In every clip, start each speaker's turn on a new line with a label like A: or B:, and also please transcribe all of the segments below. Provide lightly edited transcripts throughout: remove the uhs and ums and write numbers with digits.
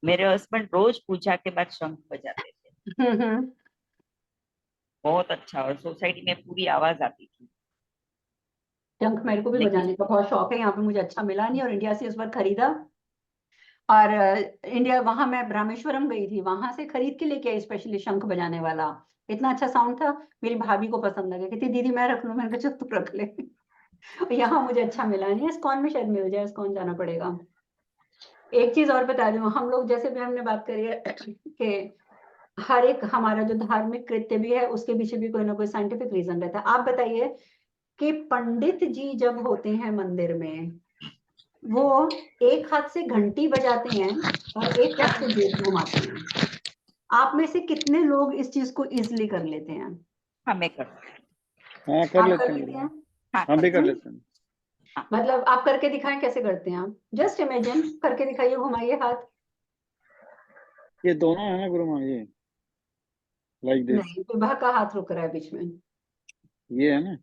A: मेरे हस्बैंड रोज पूजा के बाद शंख बजाते थे।
B: हम्म।
A: बहुत अच्छा, और सोसाइटी में पूरी आवाज आती थी।
B: शंख मेरे को भी
A: लेकिन
B: बजाने का बहुत शौक है, यहाँ पे मुझे अच्छा मिला नहीं और इंडिया से इस बार खरीदा। और इंडिया, वहां मैं रामेश्वरम गई थी, वहां से खरीद के लेके आई स्पेशली शंख बजाने वाला। इतना अच्छा साउंड था, मेरी भाभी को पसंद लगा, कहती दीदी मैं रख लूं, मैंने कहा चल तू रख ले। यहाँ मुझे अच्छा मिला नहीं, इस्कॉन में शायद मिल जाए, इस्कॉन जाना पड़ेगा। एक चीज और बता रही हूँ, हम लोग जैसे भी हमने बात करी है कि हर एक हमारा जो धार्मिक कृत्य भी है उसके पीछे भी कोई ना कोई साइंटिफिक रीजन रहता है। आप बताइए कि पंडित जी जब होते हैं मंदिर में, वो एक हाथ से घंटी बजाते हैं और एक हाथ से जोत घुमाते हैं। आप में से कितने लोग इस चीज को इजिली कर लेते हैं?
A: हमें करते हैं।
C: हाँ कर
B: आप
C: लेते
B: कर
C: हैं
B: लेते हैं?
C: गुरुमा।
A: हाँ
C: हम भी
A: करते
C: कर
A: हैं।
B: हम्म?
C: लेते हैं।
A: हाँ।
B: मतलब आप करके दिखाएं, कैसे करते हैं आप? जस्ट इमेजिन करके दिखाइए, घुमाइए हाथ।
C: ये दोनों है ना गुरुमा, ये लाइक दिस।
B: नहीं, विवाह का हाथ रुक रहा है बीच में।
C: ये है ना,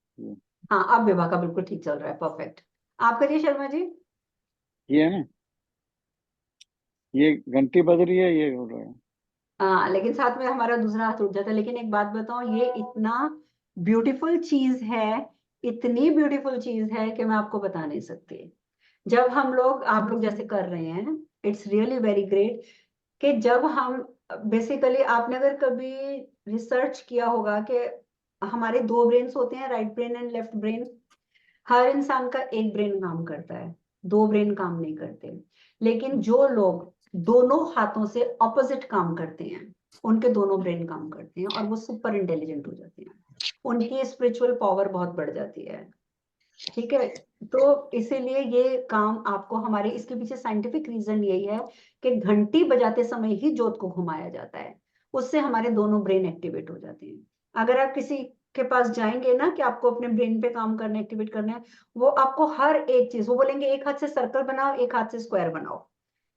B: हाँ, अब विवाह का बिल्कुल ठीक चल रहा है, परफेक्ट। आप करिए शर्मा जी।
C: ये है ना, ये घंटी बज रही है, ये हो रहा है।
B: हाँ, लेकिन साथ में हमारा दूसरा हाथ उठ जाता है। लेकिन एक बात बताऊं, ये इतना ब्यूटीफुल चीज है, इतनी ब्यूटीफुल चीज है कि मैं आपको बता नहीं सकती। जब हम लोग, आप लोग जैसे कर रहे हैं, इट्स रियली वेरी ग्रेट। कि जब हम, बेसिकली आपने अगर कभी रिसर्च किया होगा कि हमारे दो ब्रेन्स होते हैं, right brain and left brain. हर इंसान का एक ब्रेन काम करता है, दो ब्रेन काम नहीं करते। लेकिन जो लोग दोनों हाथों से ऑपोजिट काम करते हैं, उनके दोनों ब्रेन काम करते हैं और वो सुपर इंटेलिजेंट हो जाते हैं। उनकी स्पिरिचुअल पावर बहुत बढ़ जाती है। ठीक है। तो इसीलिए ये काम आपको, हमारे इसके पीछे साइंटिफिक रीजन यही है कि घंटी बजाते समय ही जोत को घुमाया जाता है। उससे हमारे दोनों ब्रेन एक्टिवेट हो जाते हैं। अगर आप किसी के पास जाएंगे ना कि आपको अपने ब्रेन पे काम करना, एक्टिवेट करना है, वो आपको हर एक चीज, वो बोलेंगे एक हाथ से सर्कल बनाओ, एक हाथ से स्क्वायर बनाओ,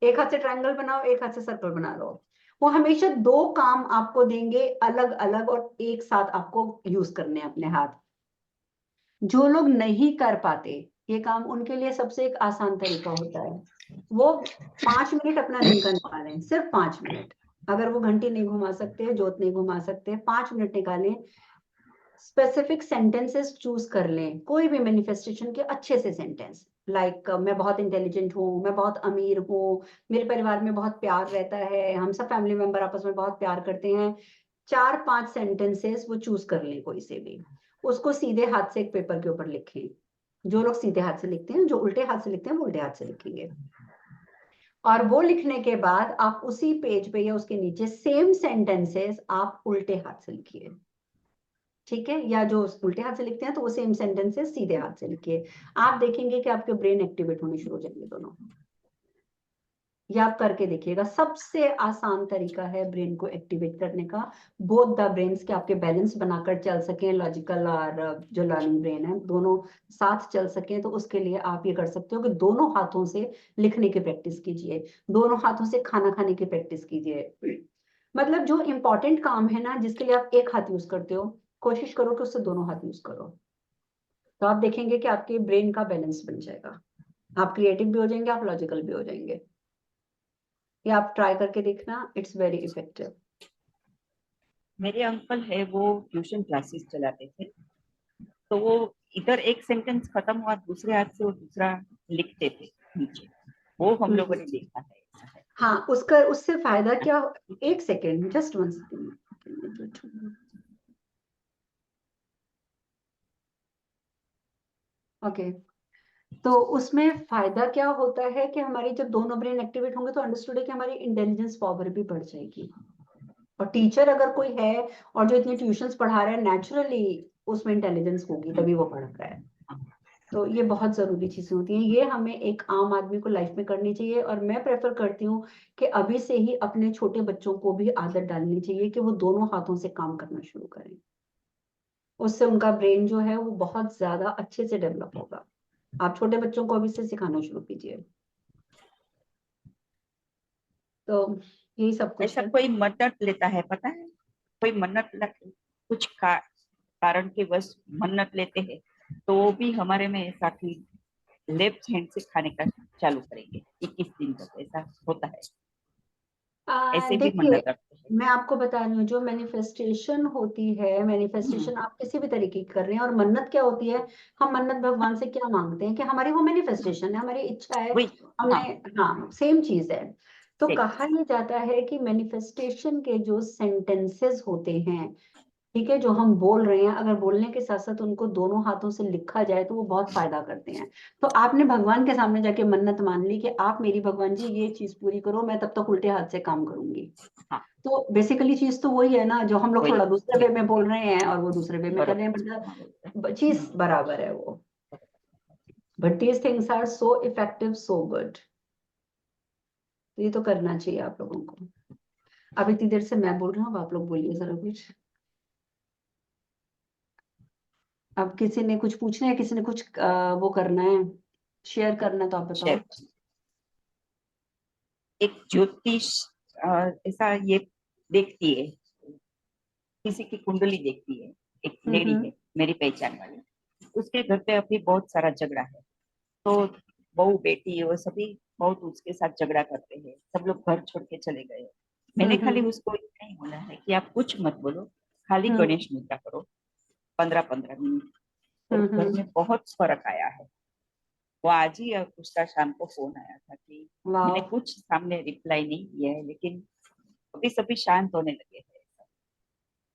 B: एक हाथ से ट्रायंगल बनाओ, एक हाथ से सर्कल बना लो। वो हमेशा दो काम आपको देंगे, अलग अलग, और एक साथ आपको यूज करने हैं अपने हाथ। जो लोग नहीं कर पाते ये काम, उनके लिए सबसे एक आसान तरीका होता है, वो 5 मिनट अपना दिन का निकालें, सिर्फ 5 मिनट। अगर वो घंटी नहीं घुमा सकते, जोत नहीं घुमा सकते, 5 मिनट निकालें। स्पेसिफिक सेंटेंसेस चूज कर लें, कोई भी मैनिफेस्टेशन के अच्छे से सेंटेंस, लाइक मैं बहुत इंटेलिजेंट हूँ, मैं बहुत अमीर हूँ, मेरे परिवार में बहुत प्यार रहता है, हम सब फैमिली मेंबर आपस में बहुत प्यार करते हैं। 4-5 सेंटेंसेस वो चूज कर लें कोई से भी, उसको सीधे हाथ से एक पेपर के ऊपर लिखें। जो लोग सीधे हाथ से लिखते हैं, जो उल्टे हाथ से लिखते हैं वो उल्टे हाथ से लिखेंगे। और वो लिखने के बाद आप उसी पेज पे या उसके नीचे सेम सेंटेंसेस आप उल्टे हाथ से लिखिए। ठीक है, या जो उल्टे हाथ से लिखते हैं तो वो सेम सेंटेंसेस सीधे हाथ से लिखिए। आप देखेंगे कि आपके ब्रेन एक्टिवेट होने शुरू हो जाएंगे दोनों। ये आप करके देखिएगा, सबसे आसान तरीका है ब्रेन को एक्टिवेट करने का। बोथ द ब्रेन्स के आपके बैलेंस बनाकर चल सकें, लॉजिकल और जो लर्निंग ब्रेन है, दोनों साथ चल सकें, तो उसके लिए आप ये कर सकते हो कि दोनों हाथों से लिखने की प्रैक्टिस कीजिए, दोनों हाथों से खाना खाने की प्रैक्टिस कीजिए। मतलब जो इंपॉर्टेंट काम है ना, जिसके लिए आप एक हाथ यूज करते हो, कोशिश करो कि उससे दोनों हाथ यूज करो। तो आप देखेंगे कि आपके ब्रेन का बैलेंस बन जाएगा, आप क्रिएटिव भी हो जाएंगे, आप लॉजिकल भी हो जाएंगे। ये आप ट्राई करके देखना, इट्स वेरी इफेक्टिव।
A: मेरे अंकल है, वो ट्यूशन क्लासेस चलाते थे। तो वो इधर एक सेंटेंस खत्म हुआ, दूसरे हाथ से वो दूसरा लिखते थे नीचे। वो हम लोगों ने देखा है, ऐसा है।
B: हाँ, उसका, उससे फायदा क्या? एक सेकेंड, जस्ट 1 सेकेंड। ओके। तो उसमें फायदा क्या होता है कि हमारी जब दोनों ब्रेन एक्टिवेट होंगे तो अंडरस्टूड है कि हमारी इंटेलिजेंस पावर भी बढ़ जाएगी। और टीचर अगर कोई है और जो इतनी ट्यूशंस पढ़ा रहा है, नेचुरली उसमें इंटेलिजेंस होगी, तभी वो पढ़ रहा है। तो ये बहुत जरूरी चीजें होती हैं, ये हमें एक आम आदमी को लाइफ में करनी चाहिए। और मैं प्रेफर करती हूँ कि अभी से ही अपने छोटे बच्चों को भी आदत डालनी चाहिए कि वो दोनों हाथों से काम करना शुरू करें। उससे उनका ब्रेन जो है वो बहुत ज्यादा अच्छे से डेवलप होगा। आप छोटे बच्चों को अभी से सिखाना शुरू कीजिए। तो यही सब कुछ
A: ऐसा
B: है।
A: कोई मन्नत लेता है, पता है? कोई कुछ कारण के वश मन्नत लेते हैं, तो वो भी हमारे में ऐसा कि लेफ्ट हैंड से खाने का चालू करेंगे 21 दिन तक, ऐसा होता है। ऐसे भी
B: देखिए,
A: मन्नत रखते हैं।
B: मैं आपको बता रही हूँ, जो मैनिफेस्टेशन होती है, मैनिफेस्टेशन आप किसी भी तरीके की कर रहे हैं, और मन्नत क्या होती है, हम मन्नत भगवान से क्या मांगते हैं कि हमारी वो मैनिफेस्टेशन है, हमारी इच्छा है,
A: वही तो,
B: हमने,
A: हाँ,
B: हाँ सेम चीज है। तो
A: सही,
B: कहा यह जाता है कि मैनिफेस्टेशन के जो सेंटेंसेस होते हैं, ठीक है, जो हम बोल रहे हैं, अगर बोलने के साथ साथ उनको दोनों हाथों से लिखा जाए तो वो बहुत फायदा करते हैं। तो आपने भगवान के सामने जाके मन्नत मान ली कि आप मेरी भगवान जी ये चीज पूरी करो, मैं तब तक उल्टे हाथ से काम करूंगी।
A: हाँ,
B: तो बेसिकली चीज तो वही है ना, जो हम लोग
A: वही,
B: थोड़ा दूसरे वे
A: वही,
B: में बोल रहे हैं और वो दूसरे वे में कर रहे हैं,
A: बरोबर, हाँ,
B: मतलब चीज बराबर है वो। But these things are so effective, so good. तो ये तो करना चाहिए आप लोगों को। अब इतनी देर से मैं बोल रही हूँ, अब आप लोग बोलिए जरा कुछ। अब किसी ने कुछ पूछना है, किसी ने कुछ वो करना है, शेयर करना है, तो आप बताओ।
A: शेयर। एक ज्योतिष ऐसा ये देखती है, किसी की कुंडली देखती है, एक लेडी
B: हम्म।
A: है मेरी पहचान वाली, उसके घर पे अभी बहुत सारा झगड़ा है। तो बहू बेटी वो सभी बहुत उसके साथ झगड़ा करते हैं, सब लोग घर छोड़ के चले गए। मैंने खाली
B: हम्म।
A: उसको इतना ही बोला है कि आप कुछ मत बोलो, खाली
B: हम्म।
A: गणेश मुद्रा करो 15-15 मिनट, और घर
B: हम्म।
A: में बहुत फर्क आया है। वो आज ही उसका शाम को फोन आया था कि मैंने
B: वाह।
A: कुछ सामने रिप्लाई नहीं किया है, लेकिन अभी सभी शांत होने लगे हैं।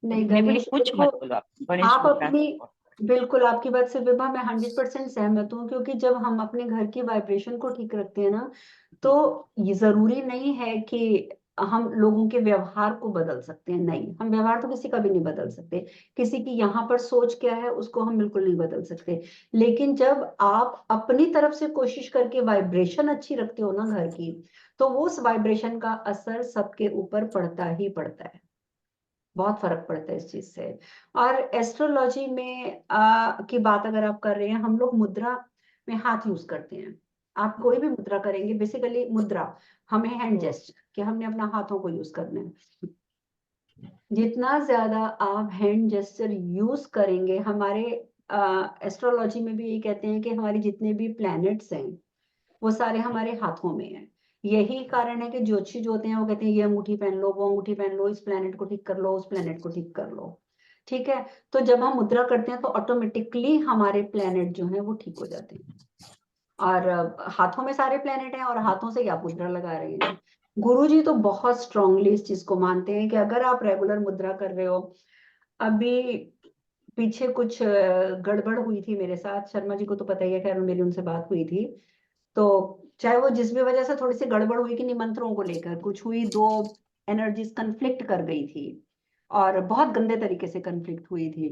B: नहीं,
A: मैं बोली
B: गणेश
A: कुछ
B: देखो,
A: मत बोलो, आप गणेश
B: आप
A: मुद्रा
B: अपनी,
A: करो।
B: बिल्कुल आपकी बात से विभा मैं 100% सहमत हूँ, क्योंकि जब हम अपने घर की वाइब्रेशन को ठीक रखते हैं ना, तो
A: जी,
B: ये जरूरी नहीं है कि हम लोगों के व्यवहार को बदल सकते हैं, नहीं, हम व्यवहार तो किसी का भी नहीं बदल सकते, किसी की यहाँ पर सोच क्या है उसको हम बिल्कुल नहीं बदल सकते। लेकिन जब आप अपनी तरफ से कोशिश करके वाइब्रेशन अच्छी रखते हो ना घर की, तो वो उस वाइब्रेशन का असर सबके ऊपर पड़ता ही पड़ता है, बहुत फर्क पड़ता है इस चीज से। और एस्ट्रोलॉजी में की बात अगर आप कर रहे हैं, हम लोग मुद्रा में हाथ यूज करते हैं। आप कोई भी मुद्रा करेंगे, बेसिकली मुद्रा हमें हैंड जेस्चर कि हमने अपना हाथों को यूज करना है। जितना ज्यादा आप हैंड जेस्चर यूज करेंगे, हमारे एस्ट्रोलॉजी में भी यही कहते हैं कि हमारे जितने भी प्लैनेट्स हैं वो सारे हमारे हाथों में हैं। यही कारण है कि ज्योतिषी जो होते हैं वो कहते हैं ये अंगूठी पहन लो, वो अंगूठी पहन लो, इस प्लेनेट को ठीक कर लो, उस प्लेनेट को ठीक कर लो। ठीक है, तो जब हम मुद्रा करते हैं तो ऑटोमेटिकली हमारे प्लेनेट जो हैं वो ठीक हो जाते हैं। और हाथों में सारे प्लेनेट हैं और हाथों से ही आप मुद्रा लगा रहे हैं। गुरुजी तो बहुत स्ट्रांगली इस चीज को मानते हैं कि अगर आप रेगुलर मुद्रा कर रहे हो, अभी पीछे कुछ गड़बड़ हुई थी मेरे साथ, शर्मा जी को तो पता ही है, खैर मेरी उनसे बात हुई थी, तो चाहे वो जिस भी वजह से थोड़ी सी गड़बड़ हुई कि निमंत्रणों को लेकर कुछ हुई, दो एनर्जीज कन्फ्लिक्ट कर गई थी, और बहुत गंदे तरीके से कन्फ्लिक्ट हुई थी,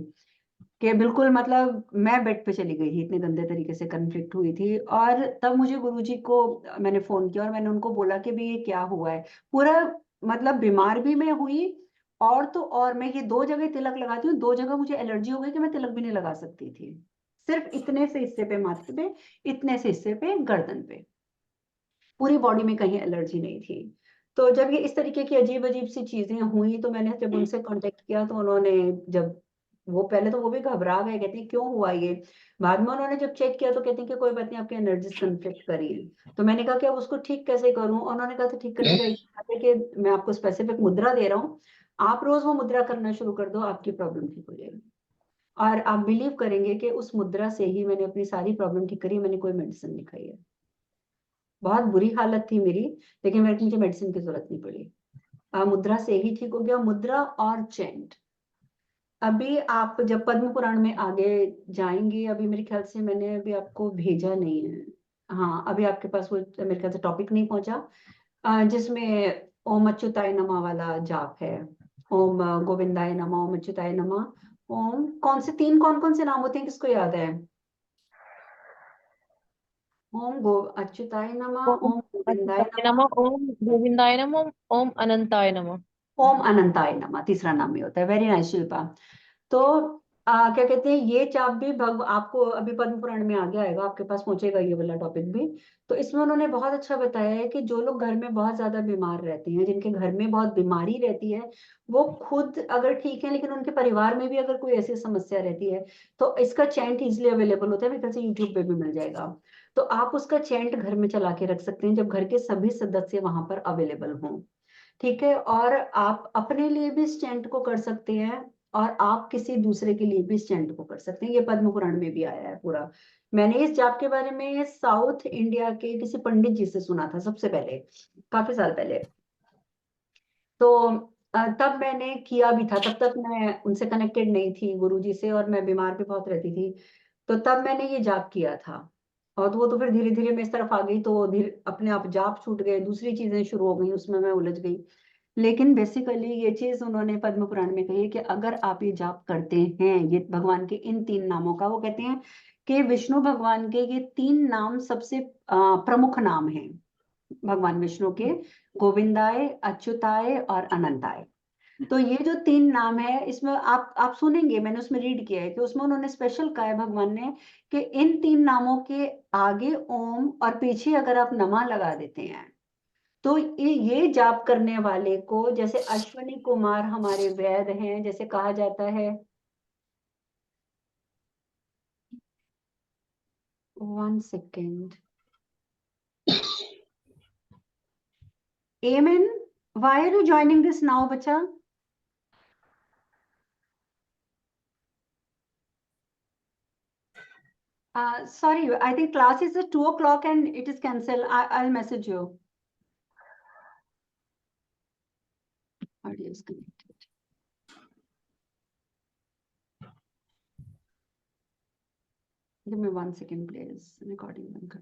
B: कि बिल्कुल मतलब मैं बेड पे चली गई थी, इतने गंदे तरीके से कन्फ्लिक्ट हुई थी। और तब मुझे गुरुजी को मैंने फोन किया और मैंने उनको बोला कि भी ये क्या हुआ है पूरा, मतलब बीमार भी मैं हुई, और तो और मैं ये दो जगह तिलक लगाती हूँ, दो जगह मुझे एलर्जी हो गई कि मैं तिलक भी नहीं लगा सकती थी, सिर्फ इतने से हिस्से पे माथे पे, इतने से हिस्से पे गर्दन पे, पूरी बॉडी में कहीं एलर्जी नहीं थी। तो जब ये इस तरीके की अजीब अजीब सी चीजें हुई, तो मैंने जब उनसे कांटेक्ट किया तो उन्होंने, जब वो पहले तो वो भी घबरा गए, कहते हैं क्यों हुआ ये, बाद में उन्होंने जब चेक किया तो कहते हैं कि कोई बात नहीं, आपकी एनर्जीज कन्फ्लिक्ट करी है। तो मैंने कहा कि अब उसको ठीक कैसे करूं, उन्होंने कहा तो ठीक करने का एक बात है कि मैं आपको स्पेसिफिक मुद्रा दे रहा हूँ, आप रोज वो मुद्रा करना शुरू कर दो, आपकी प्रॉब्लम ठीक हो जाएगी। और आप बिलीव करेंगे कि उस मुद्रा से ही मैंने अपनी सारी प्रॉब्लम ठीक करी, मैंने कोई मेडिसिन नहीं खाई है। बहुत बुरी हालत थी मेरी, लेकिन मुझे मेडिसिन की जरूरत नहीं पड़ी, मुद्रा से ही ठीक हो गया, मुद्रा और चैंट। अभी आप जब पद्म पुराण में आगे जाएंगे, अभी मेरे ख्याल से मैंने अभी आपको भेजा नहीं है, हाँ अभी आपके पास वो मेरे ख्याल से टॉपिक नहीं पहुंचा, जिसमें ओम अच्युताय नमः वाला जाप है। ओम गोविंदाय नमः, ओम अच्युताय नमः, ओम कौन से तीन, कौन कौन से नाम होते हैं, किसको याद है? ओम गो अच्युताय नमः,
D: ओम
B: ओम गोविंदाय
D: अच्युताय
B: नमः,
D: नमः, ओम गोविंदाय नमः, ओम अनंताय नमः।
B: ओम अनंताय नमः, तीसरा नाम ये होता है। Very nice Shilpa. तो क्या कहते हैं, ये चाप भी आपको अभी पद्म पुराण में आगे आएगा, आपके पास पहुंचेगा ये वाला टॉपिक भी। तो इसमें उन्होंने बहुत अच्छा बताया है कि जो लोग घर में बहुत ज्यादा बीमार रहते हैं, जिनके घर में बहुत बीमारी रहती है, वो खुद अगर ठीक है लेकिन उनके परिवार में भी अगर कोई ऐसी समस्या रहती है, तो इसका चैंट इजिली अवेलेबल होता है, मेरे ख्याल से यूट्यूब पे भी मिल जाएगा। तो आप उसका चैंट घर में चला के रख सकते हैं जब घर के सभी सदस्य वहां पर अवेलेबल हों। ठीक है, और आप अपने लिए भी इस चैंट को कर सकते हैं और आप किसी दूसरे के लिए भी इस चैंट को कर सकते हैं। ये पद्म पुराण में भी आया है पूरा। मैंने इस जाप के बारे में साउथ इंडिया के किसी पंडित जी से सुना था सबसे पहले, काफी साल पहले। तो तब मैंने किया भी था, तब तक मैं उनसे कनेक्टेड नहीं थी गुरुजी से, और मैं बीमार भी बहुत रहती थी। तो तब मैंने ये जाप किया था, और वो तो फिर धीरे धीरे मैं इस तरफ आ गई, तो धीरे अपने आप जाप छूट गए, दूसरी चीजें शुरू हो गई, उसमें मैं उलझ गई। लेकिन बेसिकली ये चीज उन्होंने पद्म पुराण में कही है कि अगर आप ये जाप करते हैं, ये भगवान के इन 3 नामों का, वो कहते हैं कि विष्णु भगवान के ये 3 नाम सबसे प्रमुख नाम हैं भगवान विष्णु के, गोविंदाय, अच्युताय और अनंताय। तो ये जो 3 नाम है, इसमें आप सुनेंगे, मैंने उसमें रीड किया है कि उसमें उन्होंने स्पेशल कहा है भगवान ने कि इन 3 नामों के आगे ओम और पीछे अगर आप नमः लगा देते हैं, तो ये जाप करने वाले को, जैसे अश्वनी कुमार हमारे वैद हैं, जैसे कहा जाता है, 1 second, Amen. Why are you joining this now, बच्चा? Sorry, I think class is at 2 o'clock and it is cancelled. I'll message you. Audio is connected. Give me 1 second, please. Recording बंद कर